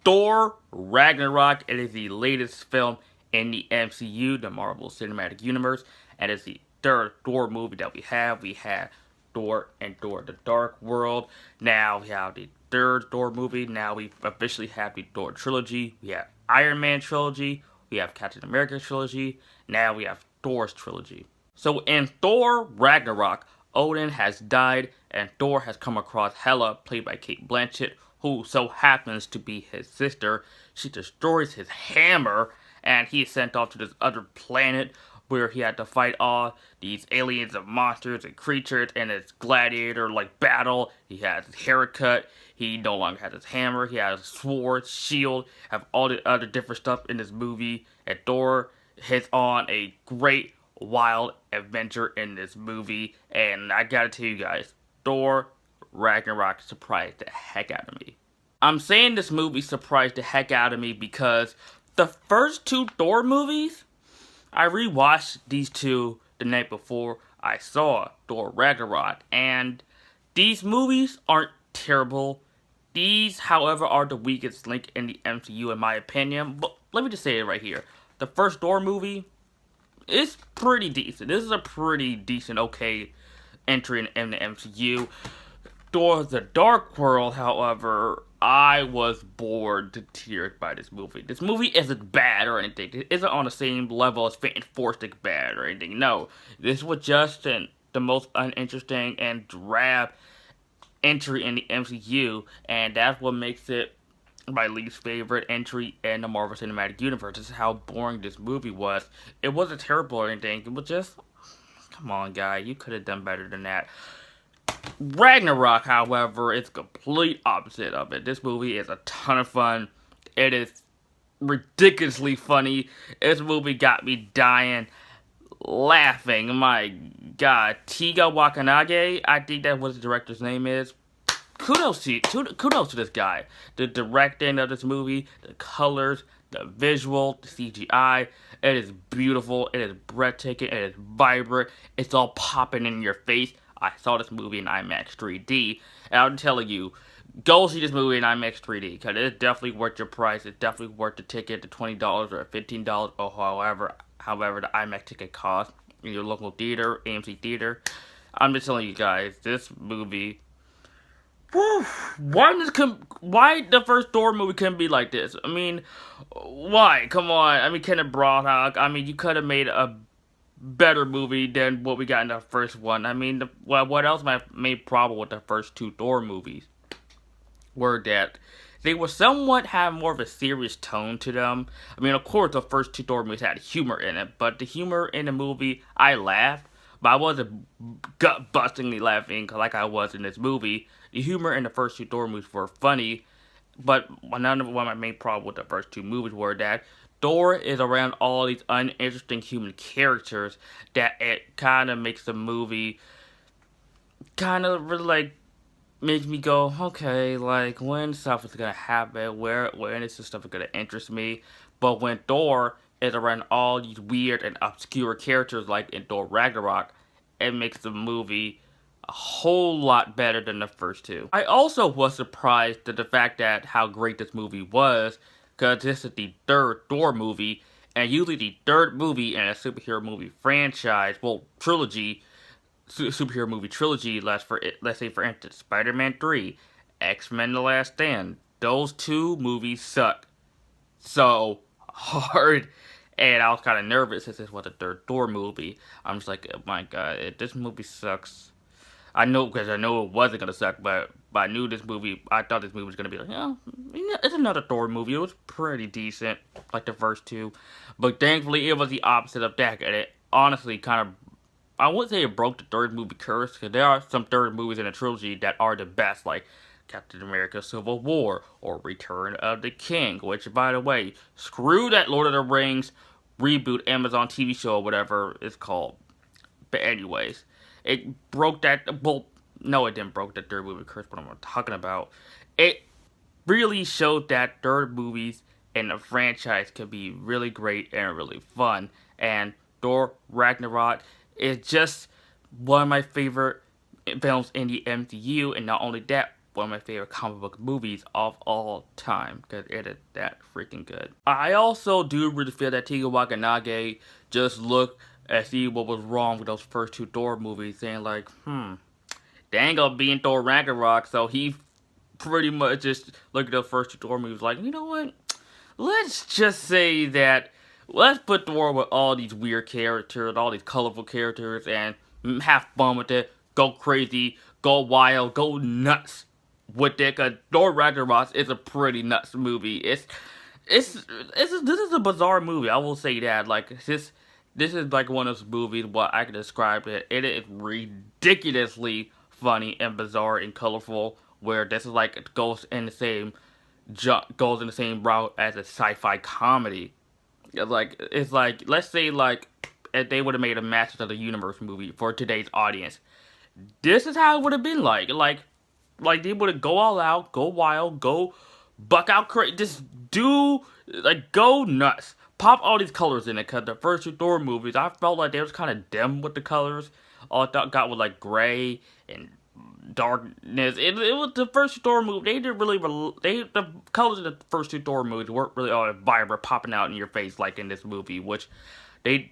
Thor Ragnarok. It is the latest film in the MCU, the Marvel Cinematic Universe, and it's the third Thor movie that we have. We had Thor and Thor the Dark World. Now we have the third Thor movie. Now we officially have the Thor trilogy. We have Iron Man trilogy. We have Captain America trilogy. Now we have Thor's trilogy. So in Thor Ragnarok, Odin has died and Thor has come across Hela, played by Kate Blanchett, who so happens to be his sister. She destroys his hammer and he is sent off to this other planet where he had to fight all these aliens and monsters and creatures in this gladiator like battle. He has his haircut. He no longer has his hammer. He has a sword, shield, have all the other different stuff in this movie. And Thor hits on a great wild adventure in this movie. And I gotta tell you guys, Thor Ragnarok surprised the heck out of me. I'm saying this movie surprised the heck out of me because the first two Thor movies, I rewatched these two the night before I saw Thor Ragnarok, and these movies aren't terrible. These, however, are the weakest link in the MCU in my opinion, but let me just say it right here. The first Thor movie is pretty decent. This is a pretty decent, okay entry in the MCU. Thor the Dark World, however, I was bored to tears by this movie. This movie isn't bad or anything. It isn't on the same level as Fantastic bad or anything. No, this was just the most uninteresting and drab entry in the MCU, and that's what makes it my least favorite entry in the Marvel Cinematic Universe. This is how boring this movie was. It wasn't terrible or anything. It was just, come on, guy, you could have done better than that. Ragnarok, however, is complete opposite of it. This movie is a ton of fun. It is ridiculously funny. This movie got me dying, laughing. My God, Tiga Wakanage, I think that's what the director's name is. Kudos to this guy. The directing of this movie, the colors, the visual, the CGI. It is beautiful. It is breathtaking. It is vibrant. It's all popping in your face. I saw this movie in IMAX 3D, and I'm telling you, go see this movie in IMAX 3D, because it's definitely worth your price. It's definitely worth the ticket, the $20 or $15, or however the IMAX ticket costs in your local theater, AMC theater. I'm just telling you guys, this movie, whew, why the first Thor movie couldn't be like this? I mean, why? Come on. I mean, Kenneth Branagh, I mean, you could have made a better movie than what we got in the first one. I mean, what else my main problem with the first two Thor movies were that they were somewhat have more of a serious tone to them. I mean, of course, the first two Thor movies had humor in it, but the humor in the movie, I laughed, but I wasn't gut-bustingly laughing like I was in this movie. The humor in the first two Thor movies were funny, but one of my main problems with the first two movies were that Thor is around all these uninteresting human characters that it kind of makes the movie kind of really like makes me go, okay, like when stuff is gonna happen, when is this stuff gonna interest me? But when Thor is around all these weird and obscure characters like in Thor Ragnarok, it makes the movie a whole lot better than the first two. I also was surprised at the fact that how great this movie was, because this is the third Thor movie, and usually the third movie in a superhero movie franchise, well, trilogy, superhero movie trilogy, let's say for instance, Spider-Man 3, X-Men The Last Stand. Those two movies suck so hard, and I was kind of nervous since this was the third Thor movie. I'm just like, oh my God, if this movie sucks, I know it wasn't gonna suck, but I knew this movie. I thought this movie was gonna be like, it's another Thor movie. It was pretty decent, like the first two, but thankfully it was the opposite of that, and it honestly kind of, I wouldn't say it broke the third movie curse, because there are some third movies in the trilogy that are the best, like Captain America: Civil War or Return of the King. Which, by the way, screw that Lord of the Rings reboot Amazon TV show or whatever it's called. But anyways. It broke that, well, no, it didn't broke the third movie curse, what I'm talking about. It really showed that third movies in a franchise can be really great and really fun. And Thor Ragnarok is just one of my favorite films in the MCU. And not only that, one of my favorite comic book movies of all time, because it is that freaking good. I also do really feel that Tiga Wakanage just looked and see what was wrong with those first two Thor movies, saying like, they ain't gonna be in Thor Ragnarok, so he pretty much just looked at the first two Thor movies like, you know what? Let's just say that let's put Thor with all these weird characters, all these colorful characters, and have fun with it. Go crazy, go wild, go nuts with it. Cause Thor Ragnarok is a pretty nuts movie. This is a bizarre movie. I will say that. Like this is like one of those movies what I can describe it. It is ridiculously funny and bizarre and colorful. Where this is like it goes in the same route as a sci-fi comedy. It's like let's say like if they would have made a Masters of the Universe movie for today's audience, this is how it would have been like they would have go all out, go wild, go buck out crazy, just do like go nuts, pop all these colors in it. Cause the first two Thor movies, I felt like they was kind of dim with the colors. All I got was like gray and darkness. It was the first Thor movie. They didn't really. The colors in the first two Thor movies weren't really all vibrant, popping out in your face like in this movie, which they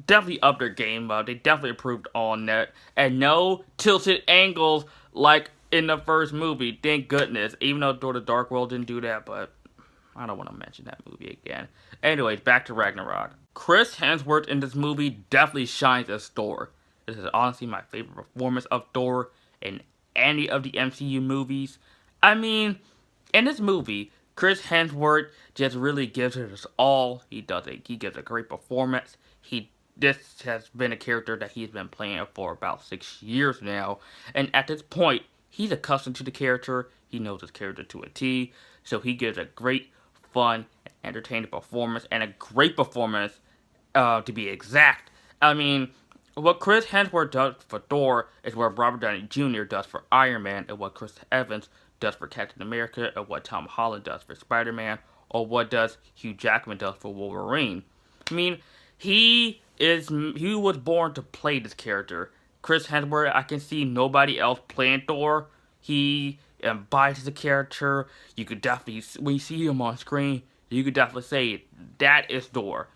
definitely upped their game. They definitely improved on that, and no tilted angles like in the first movie. Thank goodness. Even though Thor: The Dark World didn't do that, but I don't want to mention that movie again. Anyways, back to Ragnarok. Chris Hemsworth in this movie definitely shines as Thor. This is honestly my favorite performance of Thor in any of the MCU movies. I mean, in this movie, Chris Hemsworth just really gives it his all. He does it. He gives a great performance. This has been a character that he's been playing for about 6 years now, and at this point, he's accustomed to the character. He knows his character to a T, so he gives a great, fun, entertaining performance, and a great performance, to be exact. I mean, what Chris Hemsworth does for Thor is what Robert Downey Jr. does for Iron Man, and what Chris Evans does for Captain America, and what Tom Holland does for Spider-Man, or what does Hugh Jackman does for Wolverine. I mean, he was born to play this character. Chris Hemsworth, I can see nobody else playing Thor. He embodies the character. You could definitely, when you see him on screen, you could definitely say, that is Thor.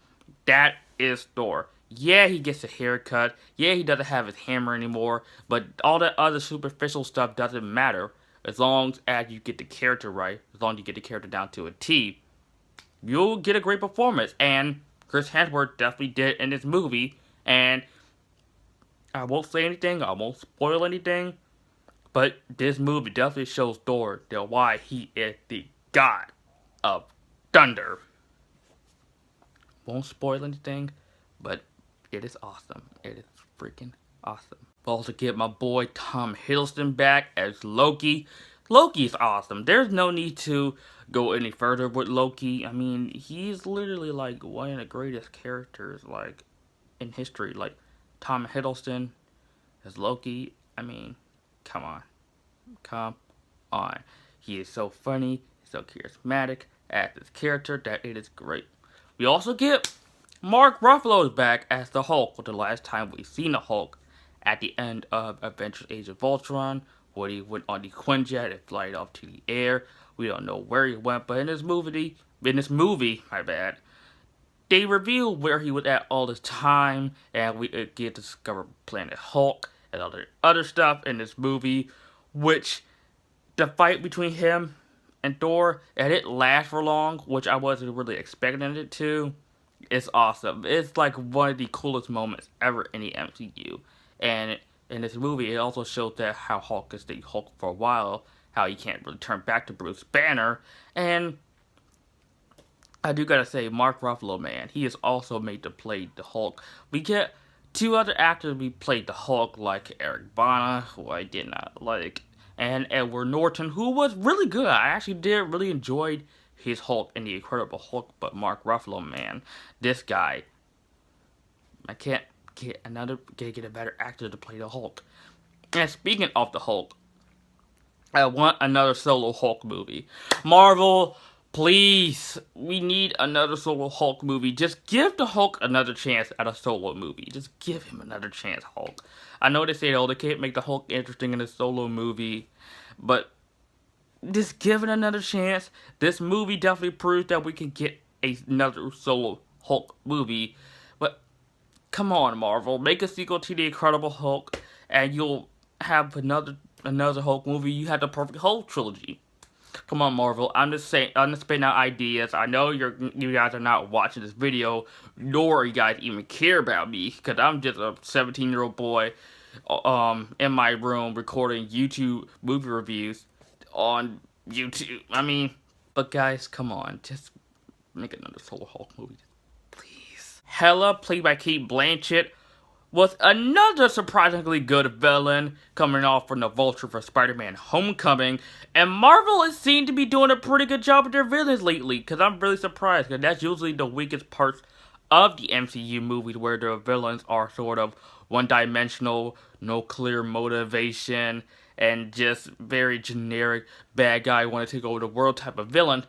That is Thor. Yeah, he gets a haircut. Yeah, he doesn't have his hammer anymore. But all that other superficial stuff doesn't matter. As long as you get the character right, as long as you get the character down to a T, you'll get a great performance. And Chris Hemsworth definitely did in this movie. And I won't say anything. I won't spoil anything. But this movie definitely shows Thor that why he is the god of thunder. Won't spoil anything, but it is awesome. It is freaking awesome. Also get my boy Tom Hiddleston back as Loki. Loki's awesome. There's no need to go any further with Loki. I mean, he's literally like one of the greatest characters like in history. Like Tom Hiddleston as Loki. I mean, come on. Come on. He is so funny, so charismatic as this character that it is great. We also get Mark Ruffalo's back as the Hulk. For the last time we've seen the Hulk at the end of Avengers Age of Ultron, where he went on the Quinjet and flight off to the air. We don't know where he went, but in this movie, my bad, they reveal where he was at all this time, and we get to discover Planet Hulk and other stuff in this movie, which the fight between him and Thor, and it lasts for long, which I wasn't really expecting it to. It's awesome. It's like one of the coolest moments ever in the MCU. And in this movie, it also shows that how Hulk is the Hulk for a while, how he can't really turn back to Bruce Banner. And I do gotta say, Mark Ruffalo, man, he is also made to play the Hulk. We get two other actors who played the Hulk, like Eric Bana, who I did not like, and Edward Norton, who was really good. I actually did really enjoy his Hulk in The Incredible Hulk, but Mark Ruffalo, man, this guy, I can't get a better actor to play the Hulk. And speaking of the Hulk, I want another solo Hulk movie. Marvel, please, we need another solo Hulk movie. Just give the Hulk another chance at a solo movie. Just give him another chance, Hulk. I know they say, oh, they can't make the Hulk interesting in a solo movie, but just give it another chance. This movie definitely proves that we can get another solo Hulk movie. But come on, Marvel, make a sequel to the Incredible Hulk, and you'll have another Hulk movie. You have the perfect Hulk trilogy. Come on, Marvel. I'm just saying. I'm just spitting out ideas. I know you guys are not watching this video, nor you guys even care about me, because I'm just a 17-year-old boy, in my room recording YouTube movie reviews on YouTube. I mean, but guys, come on, just make another solo Hulk movie, please. Hela, played by Kate Blanchett, was another surprisingly good villain coming off from the Vulture for Spider-Man Homecoming, and Marvel is seen to be doing a pretty good job with their villains lately, because I'm really surprised, because that's usually the weakest parts of the MCU movies, where their villains are sort of one-dimensional, no clear motivation, and just very generic bad guy want to take over the world type of villain.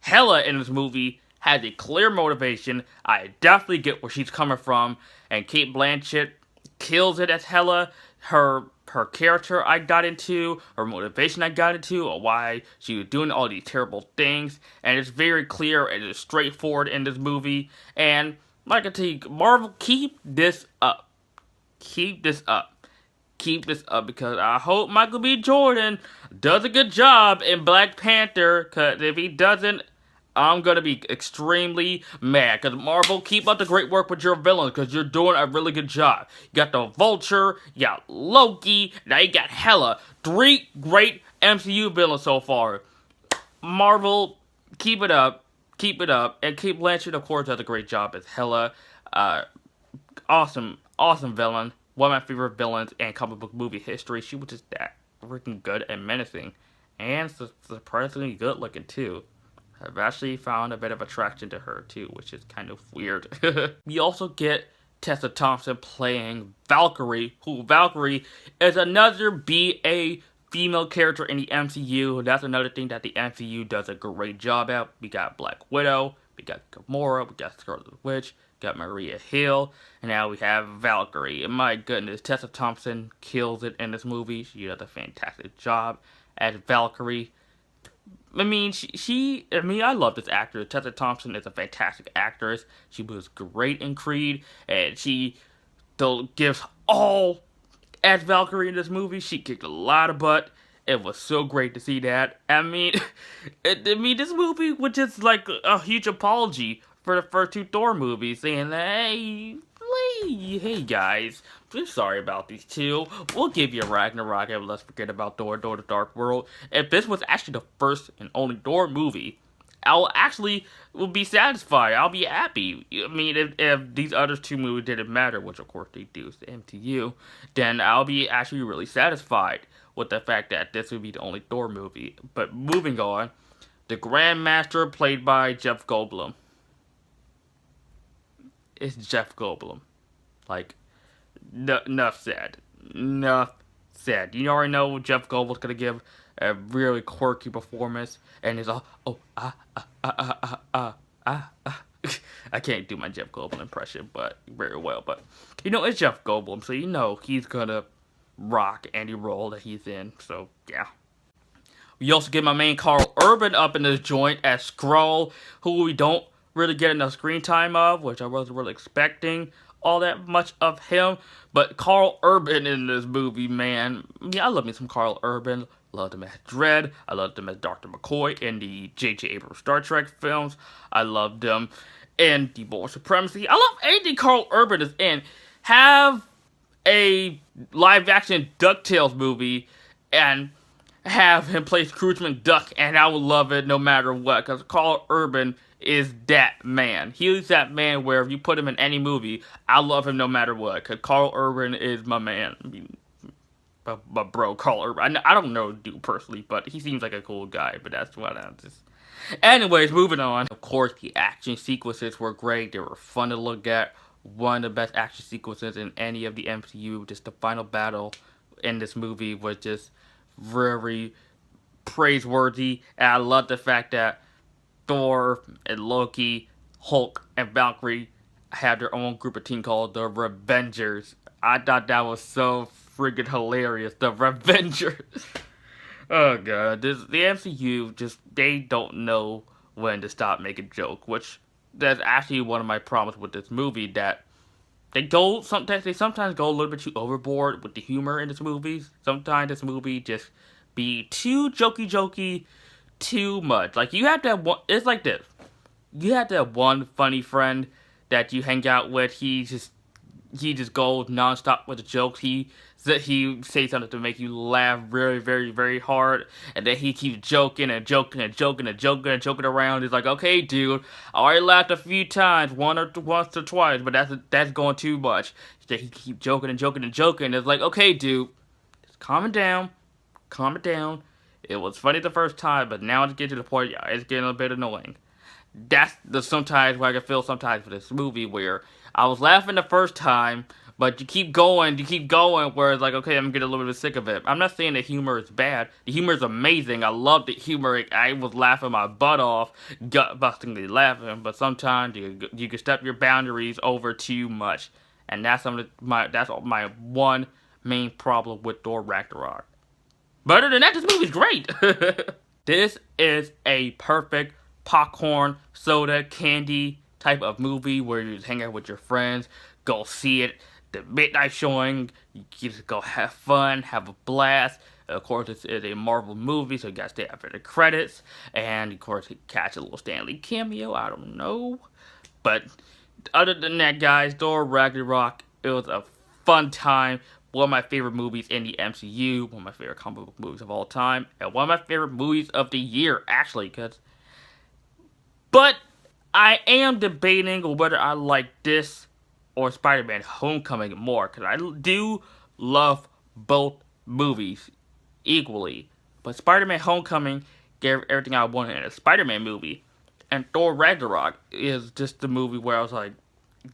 Hela in this movie has a clear motivation. I definitely get where she's coming from, and Kate Blanchett kills it as Hela. Her character I got into, her motivation I got into, or why she was doing all these terrible things, and it's very clear and it's straightforward in this movie. And like I tell you, Marvel, keep this up. Keep this up. Keep this up, because I hope Michael B. Jordan does a good job in Black Panther, because if he doesn't, I'm going to be extremely mad. Because Marvel, keep up the great work with your villains, because you're doing a really good job. You got the Vulture, you got Loki, now you got Hela. 3 great MCU villains so far. Marvel, keep it up. Keep it up. And Kate Blanchett, of course, does a great job as Hela. Awesome villain. One of my favorite villains in comic book movie history. She was just that freaking good and menacing. And surprisingly good looking, too. I've actually found a bit of attraction to her, too, which is kind of weird. We also get Tessa Thompson playing Valkyrie, who Valkyrie is another BA female character in the MCU. That's another thing that the MCU does a great job at. We got Black Widow, we got Gamora, we got Scarlet Witch, got Maria Hill, and now we have Valkyrie. And my goodness, Tessa Thompson kills it in this movie. She does a fantastic job as Valkyrie. I mean, I love this actress. Tessa Thompson is a fantastic actress. She was great in Creed, and she still gives all as Valkyrie in this movie. She kicked a lot of butt. It was so great to see that. I mean, this movie was just like a huge apology for the first 2 Thor movies, saying, hey guys, we're sorry about these 2. We'll give you Ragnarok, and let's forget about Thor the Dark World. If this was actually the first and only Thor movie, I'll actually will be satisfied. I'll be happy. I mean, if these other 2 movies didn't matter, which of course they do, it's the MCU, then I'll be actually really satisfied with the fact that this would be the only Thor movie. But moving on, the Grandmaster, played by Jeff Goldblum. It's Jeff Goldblum. Like, enough said. Enough said. You already know Jeff Goldblum's gonna give a really quirky performance, and it's all, I can't do my Jeff Goldblum impression, but very well. But, it's Jeff Goldblum, so he's gonna rock any role that he's in, so, yeah. We also get my main Carl Urban up in this joint as Skrull, who we don't really get enough screen time of, which I wasn't really expecting all that much of him. But Carl Urban in this movie, man, I love me some Carl Urban. Loved him as Dredd. I loved him as Dr. McCoy in the J.J. Abrams Star Trek films. I loved him in The Bourne Supremacy. I love anything Carl Urban is in. Have a live-action DuckTales movie and have him play Scrooge McDuck, and I would love it no matter what, because Carl Urban is that man. He's that man where if you put him in any movie, I love him no matter what, because Carl Urban is my man. I mean, but bro, Carl Urban, I don't know dude personally, but he seems like a cool guy, but that's what I'm just... Anyways, moving on. Of course, the action sequences were great. They were fun to look at. One of the best action sequences in any of the MCU. Just the final battle in this movie was just very praiseworthy. And I love the fact that Thor and Loki, Hulk, and Valkyrie had their own group of team called the Revengers. I thought that was so friggin' hilarious. The Revengers. Oh god, the MCU just they don't know when to stop making joke, which that's actually one of my problems with this movie that they sometimes go a little bit too overboard with the humor in this movie. Sometimes this movie just be too jokey too much. Like you have to have one. It's like this. You have to have one funny friend that you hang out with. He just goes nonstop with the jokes. He says something to make you laugh very hard, and then he keeps joking and joking around. He's like, okay, dude, I already laughed a few times, once or twice, but that's going too much. So he keeps joking and joking. It's like, okay, dude, just calm it down. It was funny the first time, but now it's getting to the point. Yeah, it's getting a bit annoying. That's the sometimes where I can feel sometimes with this movie where I was laughing the first time, but you keep going, where it's like, okay, I'm getting a little bit sick of it. I'm not saying the humor is bad. The humor is amazing. I love the humor. I was laughing my butt off, gut-bustingly laughing, but sometimes you can step your boundaries over too much. And that's my one main problem with Thor Ragnarok. But other than that, this movie's great. This is a perfect popcorn, soda, candy type of movie where you just hang out with your friends, go see it. The midnight showing, you just go have fun, have a blast. Of course, this is a Marvel movie, so you gotta stay after the credits. And of course, you catch a little Stanley cameo. I don't know. But other than that, guys, Thor Ragnarok, it was a fun time. One of my favorite movies in the MCU, one of my favorite comic book movies of all time, and one of my favorite movies of the year, actually, but I am debating whether I like this or Spider-Man Homecoming more, because I do love both movies equally. But Spider-Man Homecoming gave everything I wanted in a Spider-Man movie, and Thor Ragnarok is just the movie where I was like,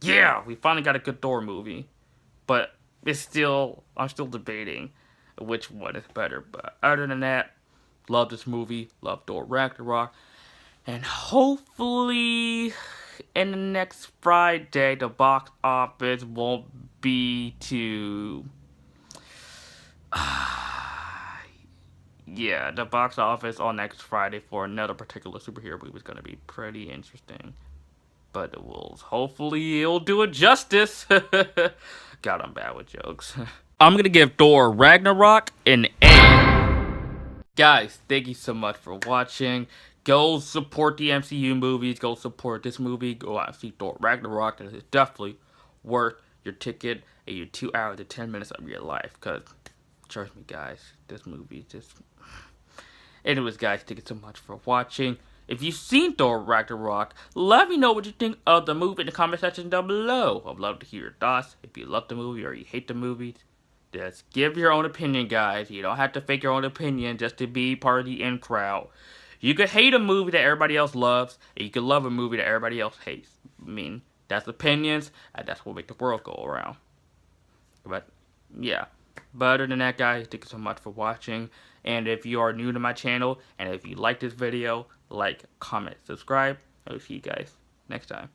yeah, we finally got a good Thor movie. But I'm still debating which one is better. But other than that, love this movie, love Thor Ragnarok. And hopefully, in the next Friday, the box office won't be too. Yeah, the box office on next Friday for another particular superhero movie is going to be pretty interesting. But hopefully it'll do it justice. God, I'm bad with jokes. I'm going to give Thor Ragnarok an A. Guys, thank you so much for watching. Go support the MCU movies. Go support this movie. Go out and see Thor Ragnarok. It is definitely worth your ticket and your 2 hours to 10 minutes of your life. Because, trust me, guys, this movie just... Anyways, guys, thank you so much for watching. If you've seen Thor Ragnarok, let me know what you think of the movie in the comment section down below. I'd love to hear your thoughts. If you love the movie or you hate the movie, just give your own opinion, guys. You don't have to fake your own opinion just to be part of the in crowd. You could hate a movie that everybody else loves, and you could love a movie that everybody else hates. I mean, that's opinions, and that's what makes the world go around. But, yeah. But other than that, guys, thank you so much for watching. And if you are new to my channel, and if you like this video, like, comment, subscribe. I'll see you guys next time.